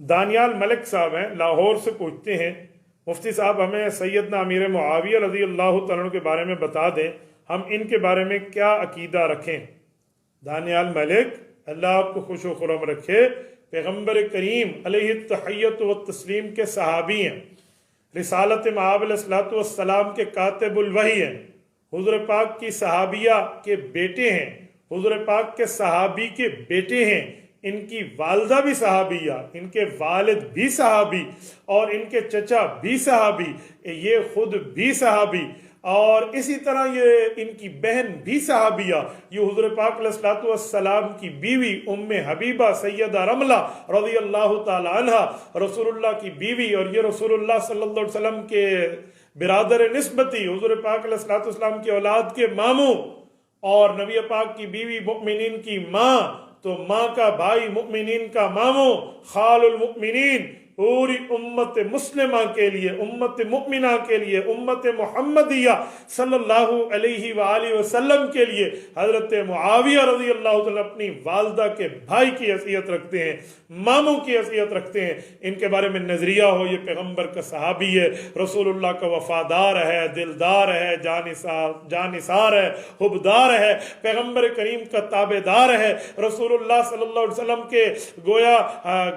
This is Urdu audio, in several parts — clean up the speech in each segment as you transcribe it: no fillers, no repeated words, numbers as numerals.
دانیال ملک صاحب ہیں، لاہور سے پوچھتے ہیں مفتی صاحب ہمیں سیدنا امیر معاویہ رضی اللہ تعالیٰ عنہ کے بارے میں بتا دیں، ہم ان کے بارے میں کیا عقیدہ رکھیں؟ دانیال ملک اللہ آپ کو خوش و خرم رکھے، پیغمبر کریم علیہ التحیت و تسلیم کے صحابی ہیں، رسالت مآب علیہ السلام کے کاتب الوحی ہیں، حضور پاک کی صحابیہ کے بیٹے ہیں، حضور پاک کے صحابی کے بیٹے ہیں، ان کی والدہ بھی صحابیہ، ان کے والد بھی صحابی، اور ان کے چچا بھی صحابی، یہ خود بھی صحابی، اور اسی طرح یہ ان کی بہن بھی صحابیہ، یہ حضور پاک علیہ السلام کی بیوی ام حبیبہ سیدہ رملہ رضی اللہ تعالی عنہ رسول اللہ کی بیوی، اور یہ رسول اللہ صلی اللہ علیہ وسلم کے برادر نسبتی، حضور پاک علیہ السلام کی اولاد کے ماموں، اور نبی پاک کی بیوی مؤمنین کی ماں، تو ماں کا بھائی مؤمنین کا ماموں، خال المؤمنین، پوری امت مسلمہ کے لیے، امت مؤمنہ کے لیے، امت محمدیہ صلی اللہ علیہ وآلہ وسلم کے لیے حضرت معاویہ رضی اللہ تعالیٰ اپنی والدہ کے بھائی کی حیثیت رکھتے ہیں، ماموں کی حیثیت رکھتے ہیں۔ ان کے بارے میں نظریہ ہو یہ پیغمبر کا صحابی ہے، رسول اللہ کا وفادار ہے، دلدار ہے، جانثار ہے، حبدار ہے، پیغمبر کریم کا تابعدار ہے، رسول اللہ صلی اللہ علیہ وسلم کے گویا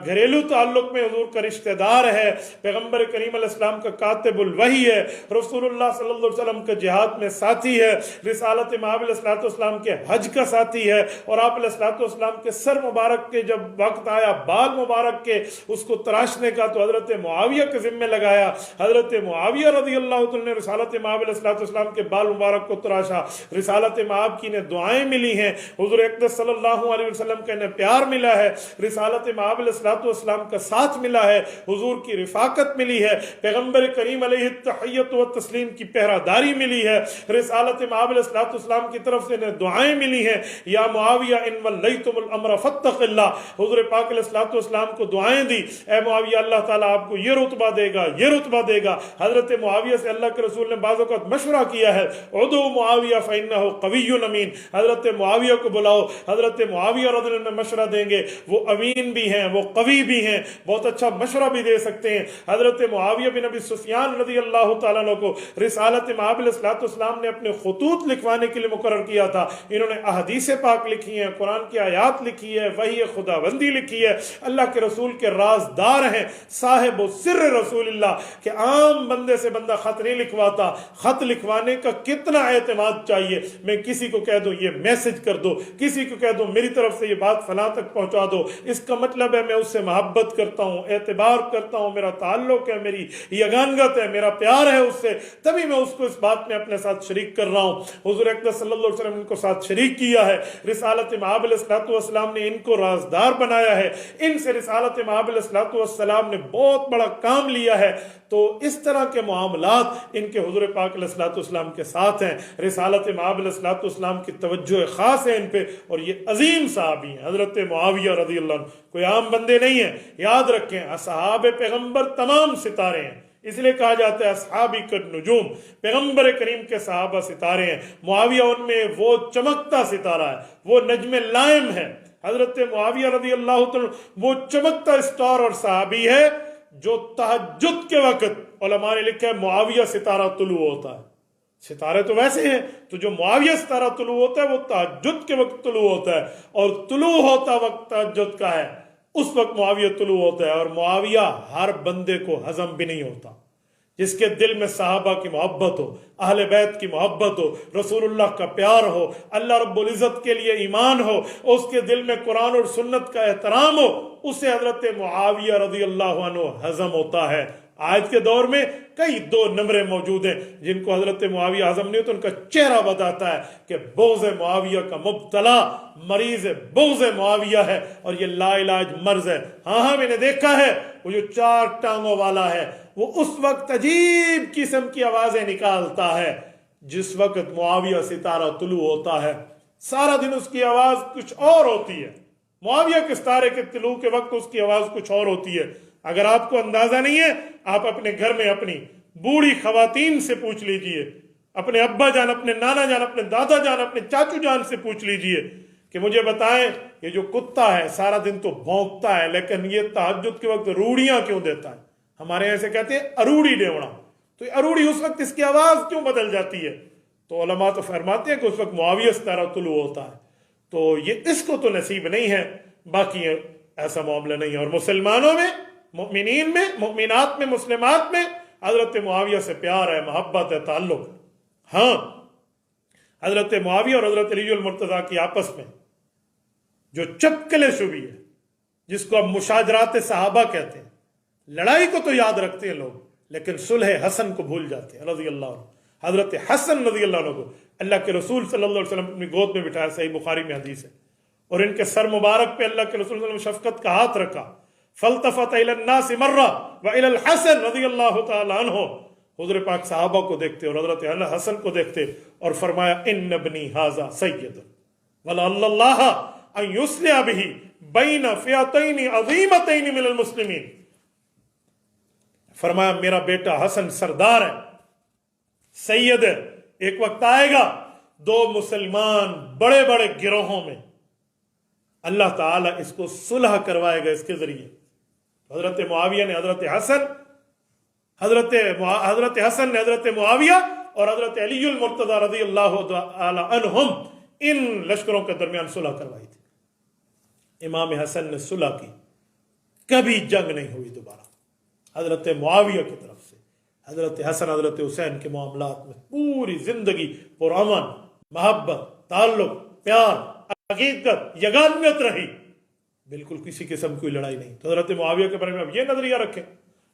گھریلو تعلق میں حضور کا رشتہ دار ہے، پیغمبر کریم علیہ السلام کا کاتب الوحی ہے، رسول اللہ صلی اللہ علیہ وسلم کا جہاد میں ساتھی ہے، رسالت مآب علیہ السلام کے حج کا ساتھی ہے، اور آپ علیہ السلام کے سر مبارک کے جب وقت آیا بال مبارک کے اس کو تراشنے کا تو حضرت معاویہ کے ذمہ لگایا، حضرت معاویہ رضی اللہ عنہ نے رسالت مآب علیہ السلام کے بال مبارک کو تراشا، رسالت مآب کی انہیں دعائیں ملی ہیں، حضور اقدس صلی اللہ علیہ وسلم کا انہیں پیار ملا ہے، رسالت مآب علیہ السلام کا ساتھ ملا ہے، حضور کی رفاقت ملی ہے، پیغمبر کریم علیہ التحیت و تسلیم کی پہراداری ملی ہے، رسالت مآب علیہ السلام کی طرف سے انہیں دعائیں ملی ہیں، یا معاویہ ان ولیتم الامر فاتق اللہ، حضور پاک علیہ السلام کو دعائیں دی، اے معاویہ اللہ تعالیٰ آپ کو یہ رتبہ دے گا، یہ رتبہ دے گا۔ حضرت معاویہ سے اللہ کے رسول نے بعض اوقات مشورہ کیا ہے، ادعو معاویہ فإنہ قوی امین، حضرت معاویہ کو بلاؤ، حضرت معاویہ رضی اللہ عنہ مشورہ دیں گے، وہ امین بھی ہیں، وہ قوی بھی ہیں، بہت اچھا مشورہ بھی دے سکتے ہیں۔ حضرت معاویہ بن ابی سفیان رضی اللہ تعالیٰ عنہ کو رسالت مآب علیہ السلام نے اپنے خطوط لکھوانے کے لیے مقرر کیا تھا، انہوں نے احادیث پاک لکھی ہیں، قرآن کی آیات لکھی ہے، وحی خداوندی لکھی ہے، اللہ کے رسول کے رازدار ہیں، صاحب و سر رسول اللہ، کہ عام بندے سے بندہ خط نہیں لکھواتا، خط لکھوانے کا کتنا اعتماد چاہیے، میں کسی کو کہہ دوں یہ میسج کر دو، کسی کو کہہ دوں میری طرف سے یہ بات فلاں تک پہنچا دو، اس کا مطلب ہے میں اس سے محبت کرتا ہوں، اعتبار کرتا ہوں، میرا تعلق ہے، میری یگانگت ہے، میرا پیار ہے اس سے، تبھی میں اس کو اس بات میں اپنے ساتھ شریک کر رہا ہوں۔ حضور اقدس صلی اللہ علیہ وسلم نے ان کو ساتھ شریک کیا ہے، رسالت مآب علیہ السلام نے ان کو رازدار بنایا ہے، ان سے رسالت مآب علیہ السلام نے بہت بڑا کام لیا ہے، تو اس طرح کے معاملات ان کے حضور پاک علیہ السلام کے ساتھ ہیں، رسالت مآب علیہ السلام کی توجہ خاص ہے ان پہ، اور یہ عظیم صحابی ہیں حضرت معاویہ رضی اللہ عنہ، کوئی عام بندے نہیں ہیں، یاد رکھیں اصحاب پیغمبر تمام ستارے ہیں، اس لیے کہا جاتا ہے اصحابی کالنجوم، پیغمبر کریم کے صحابہ ستارے ہیں، معاویہ ان میں وہ چمکتا ستارہ ہے، وہ نجم لائم ہے، حضرت معاویہ رضی اللہ عنہ وہ چمکتا اسٹار اور صحابی ہے جو تہجد کے وقت علماء نے لکھا ہے معاویہ ستارہ طلوع ہوتا ہے، ستارے تو ویسے ہیں، تو جو معاویہ ستارہ طلوع ہوتا ہے وہ تہجد کے وقت طلوع ہوتا ہے، اور طلوع ہوتا وقت تہجد کا ہے، اس وقت معاویہ طلوع ہوتا ہے، اور معاویہ ہر بندے کو ہضم بھی نہیں ہوتا، جس کے دل میں صحابہ کی محبت ہو، اہل بیت کی محبت ہو، رسول اللہ کا پیار ہو، اللہ رب العزت کے لیے ایمان ہو، اس کے دل میں قرآن اور سنت کا احترام ہو، اسے حضرت معاویہ رضی اللہ عنہ ہضم ہوتا ہے۔ آج کے دور میں کئی دو نمبرے موجود ہیں جن کو حضرت معاویہ ہضم نہیں ہوتا، ان کا چہرہ بتاتا ہے کہ بغض معاویہ کا مبتلا مریض بغض معاویہ ہے، اور یہ لا علاج مرض ہے۔ ہاں میں نے دیکھا ہے، وہ جو 4 ٹانگوں والا ہے وہ اس وقت عجیب قسم کی آوازیں نکالتا ہے جس وقت معاویہ ستارہ طلوع ہوتا ہے، سارا دن اس کی آواز کچھ اور ہوتی ہے، معاویہ کے ستارے کے طلوع کے وقت اس کی آواز کچھ اور ہوتی ہے۔ اگر آپ کو اندازہ نہیں ہے، آپ اپنے گھر میں اپنی بوڑھی خواتین سے پوچھ لیجئے، اپنے ابا جان، اپنے نانا جان، اپنے دادا جان، اپنے چاچو جان سے پوچھ لیجئے کہ مجھے بتائیں یہ جو کتا ہے سارا دن تو بھونکتا ہے لیکن یہ تہجد کے وقت روڑیاں کیوں دیتا ہے؟ ہمارے یہاں سے کہتے ہیں اروڑی ڈیوڑا، تو یہ اروڑی اس وقت اس کی آواز کیوں بدل جاتی ہے؟ تو علماء تو فرماتے ہیں کہ اس وقت معاویہ ستارہ طلوع ہوتا ہے، تو یہ اس کو تو نصیب نہیں ہے، باقی ایسا معاملہ نہیں ہے۔ اور مسلمانوں میں، مؤمنین میں، مؤمنات میں، مسلمات میں حضرت معاویہ سے پیار ہے، محبت ہے، تعلق۔ ہاں، حضرت معاویہ اور حضرت علی المرتضیٰ کی آپس میں جو چپکلے شبی ہے، جس کو اب مشاجرات صحابہ کہتے ہیں، لڑائی کو تو یاد رکھتے ہیں لوگ لیکن صلح حسن کو بھول جاتے ہیں رضی اللہ عنہ۔ حضرت حسن رضی اللہ عنہ کو اللہ کے رسول صلی اللہ علیہ وسلم اپنی گود میں بٹھایا، صحیح بخاری میں حدیث ہے، اور ان کے سر مبارک پہ اللہ کے رسول صلی اللہ علیہ وسلم شفقت کا ہاتھ رکھا، فالتفت الى الناس مرہ والى الحسن رضی اللہ تعالی عنہ، حضور پاک صحابہ کو دیکھتے اور حضرت حسن کو دیکھتے اور فرمایا ان ابنی ھذا سید ولعل اللہ ان یصلح به بین فئتین عظیمتین من المسلمین، فرمایا میرا بیٹا حسن سردار ہے، سید ہے، ایک وقت آئے گا دو مسلمان بڑے بڑے گروہوں میں اللہ تعالیٰ اس کو صلح کروائے گا اس کے ذریعے۔ حضرت معاویہ نے حضرت حسن نے حضرت معاویہ اور حضرت علی المرتضیٰ رضی اللہ تعالی عنہم ان لشکروں کے درمیان صلح کروائی تھی۔ امام حسن نے صلح کی، کبھی جنگ نہیں ہوئی دوبارہ حضرت معاویہ کی طرف سے۔ حضرت حسن حضرت حسین کے معاملات میں پوری زندگی پرامن، محبت، تعلق، پیار، حقیقت، یگانیت رہی، بالکل کسی قسم کی لڑائی نہیں۔ تو حضرت معاویہ کے بارے میں اب یہ نظریہ رکھیں،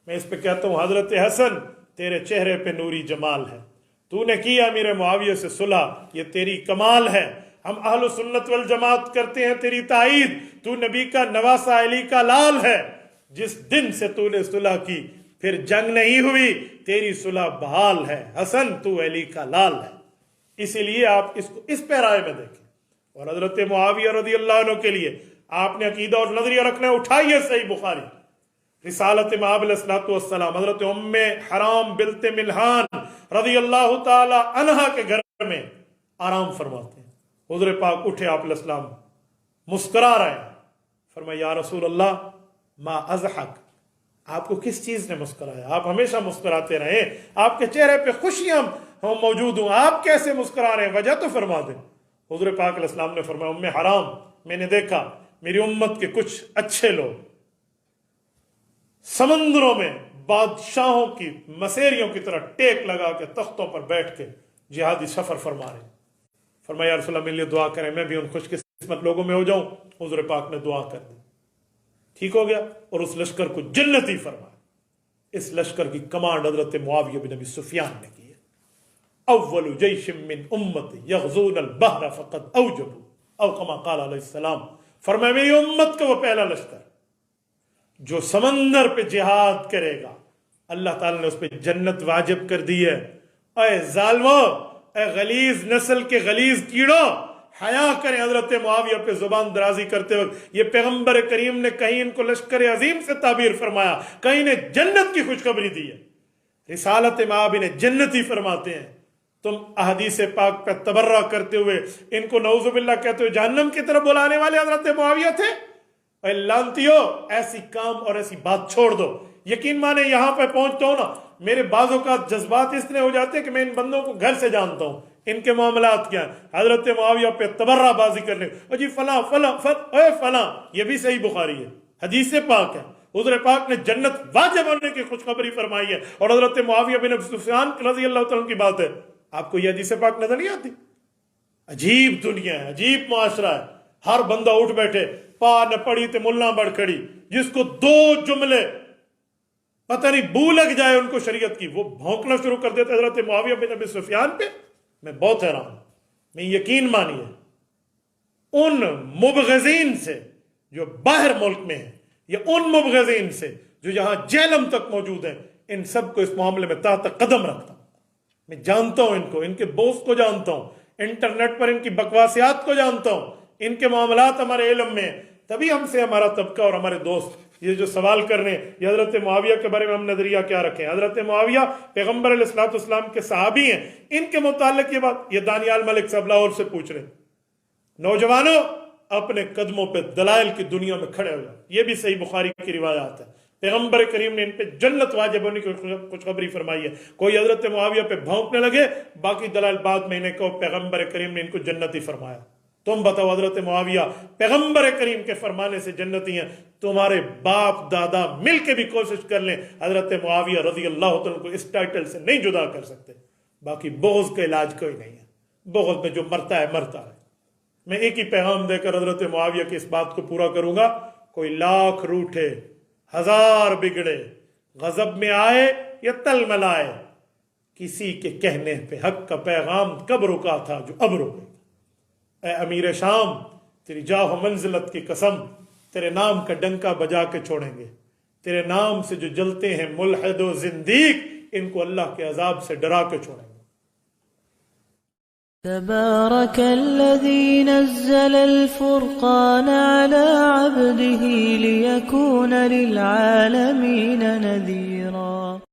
میں اس پہ کہتا ہوں حضرت حسن تیرے چہرے پہ نوری جمال ہے، تو نے کیا امیر معاویہ سے صلح، یہ تیری کمال ہے، ہم اہل سنت والجماعت کرتے ہیں تیری تائید، تو نبی کا نواسہ علی کا لال ہے، جس دن سے تو نے صلح کی پھر جنگ نہیں ہوئی، تیری صلح بحال ہے، حسن تو علی کا لال ہے۔ اسی لیے آپ اس کو اس پیرائے میں دیکھیں۔ اور حضرت معاویہ رضی اللہ عنہ کے لیے آپ نے عقیدہ اور نظریہ رکھنا اٹھائیے، صحیح بخاری رسالت مآب علیہ الصلوۃ والسلام، حضرت ام حرام بنت ملحان رضی اللہ تعالی عنہا کے گھر میں آرام فرماتے ہیں، حضور پاک اٹھے، آپ علیہ السلام مسکرا رہے ہیں، فرمایا یا رسول اللہ ما اضحک، آپ کو کس چیز نے مسکرایا؟ آپ ہمیشہ مسکراتے رہے، آپ کے چہرے پہ خوشیاں موجود ہوں، آپ کیسے مسکرا رہے ہیں؟ وجہ تو فرما دیں۔ حضور پاک علیہ السلام نے فرمایا ام حرام، میں نے دیکھا میری امت کے کچھ اچھے لوگ سمندروں میں بادشاہوں کی مسیریوں کی طرح ٹیک لگا کے تختوں پر بیٹھ کے جہادی سفر فرما رہے ہیں۔ فرمایا یا رسول اللہ میرے لیے دعا کریں، میں بھی ان خوش قسمت لوگوں میں ہو جاؤں۔ حضور پاک نے دعا کر دی، ٹھیک ہو گیا، اور اس لشکر کو جنتی فرمایا۔ اس لشکر کی کمانڈ حضرت معاویہ بن ابی سفیان نے کی ہے۔ اول جیش من امتی یغزون البحر فقد اوجبوا او کما قال علیہ السلام، فرمایا میری امت کا وہ پہلا لشکر جو سمندر پہ جہاد کرے گا، اللہ تعالیٰ نے اس پہ جنت واجب کر دی ہے۔ اے ظالمو، اے غلیظ نسل کے غلیظ کیڑو، حیا کریں حضرت معاویہ پہ زبان درازی کرتے وقت۔ یہ پیغمبر کریم نے کہیں ان کو لشکر عظیم سے تعبیر فرمایا، کہیں نے جنت کی خوشخبری دی ہے۔ رسالت مآب نے جنتی فرماتے ہیں، تم احادیث پاک پہ تبرہ کرتے ہوئے ان کو نعوذ باللہ کہتے ہوئے جہنم کی طرف بلانے والے حضرت معاویہ تھے؟ اے لانتیو، ایسی کام اور ایسی بات چھوڑ دو۔ یقین مانے یہاں پہ پہنچتا ہوں نا، میرے بعض اوقات جذبات اس طرح ہو جاتے ہیں کہ میں ان بندوں کو گھر سے جانتا ہوں، ان کے معاملات کیا ہیں۔ حضرت معاویہ پہ تبرہ بازی کرنے، جی فلاں فلاں فلاں، یہ بھی صحیح بخاری ہے، حدیث پاک ہے، حضور پاک نے جنت واجب ہونے کی خوشخبری فرمائی ہے، اور حضرت معاویہ بن ابی سفیان رضی اللہ تعالیٰ کی بات ہے۔ آپ کو یہ حدیث پاک نظر نہیں آتی؟ عجیب دنیا ہے، عجیب معاشرہ ہے، ہر بندہ اٹھ بیٹھے، پا نہ پڑی تے ملا بڑھ کھڑی، جس کو دو جملے پتہ نہیں بو لگ جائے ان کو شریعت کی، وہ بھونکنا شروع کر دیتے حضرت معاویہ بن ابی سفیان پہ۔ میں بہت حیران ہوں، میں یقین مانیے ان مبغضین سے جو باہر ملک میں ہیں، یا ان مبغضین سے جو یہاں جہلم تک موجود ہیں، ان سب کو اس معاملے میں تحت قدم رکھتا ہوں۔ میں جانتا ہوں ان کو، ان کے بوس کو جانتا ہوں، انٹرنیٹ پر ان کی بکواسیات کو جانتا ہوں، ان کے معاملات ہمارے علم میں ہیں۔ تبھی ہم سے ہمارا طبقہ اور ہمارے دوست یہ جو سوال کر رہے ہیں یہ حضرت معاویہ کے بارے میں ہم نظریہ کیا رکھیں۔ حضرت معاویہ پیغمبر علیہ الصلوۃ والسلام کے صحابی ہیں، ان کے متعلق یہ بات یہ دانیال ملک صاحب لاہور سے پوچھ رہے ہیں۔ نوجوانوں، اپنے قدموں پہ دلائل کی دنیا میں کھڑے ہو جائیں. یہ بھی صحیح بخاری کی روایات ہے. پیغمبر کریم نے ان پہ جنت واجب ہونے کی خوشخبری فرمائی ہے. کوئی حضرت معاویہ پہ بھونکنے لگے، باقی دلائل بعد میں انہیں کہو پیغمبر کریم نے ان کو جنتی فرمایا. تم بتاؤ حضرت معاویہ پیغمبر کریم کے فرمانے سے جنتی ہیں، تمہارے باپ دادا مل کے بھی کوشش کر لیں حضرت معاویہ رضی اللہ عنہ کو اس ٹائٹل سے نہیں جدا کر سکتے. باقی بغض کا علاج کوئی نہیں ہے. بغض میں جو مرتا ہے مرتا ہے. میں ایک ہی پیغام دے کر حضرت معاویہ کی اس بات کو پورا کروں گا. کوئی لاکھ روٹھے، ہزار بگڑے، غضب میں آئے یا تل ملائے، کسی کے کہنے پہ حق کا پیغام کب رکا تھا جو اب رکے. اے امیر شام، تیری جاہ و منزلت کی قسم، تیرے نام کا ڈنکا بجا کے چھوڑیں گے. تیرے نام سے جو جلتے ہیں ملحد و زندیق، ان کو اللہ کے عذاب سے ڈرا کے چھوڑیں گے. تبارك الذي نزل الفرقان على عبده ليكون للعالمين نذيرا.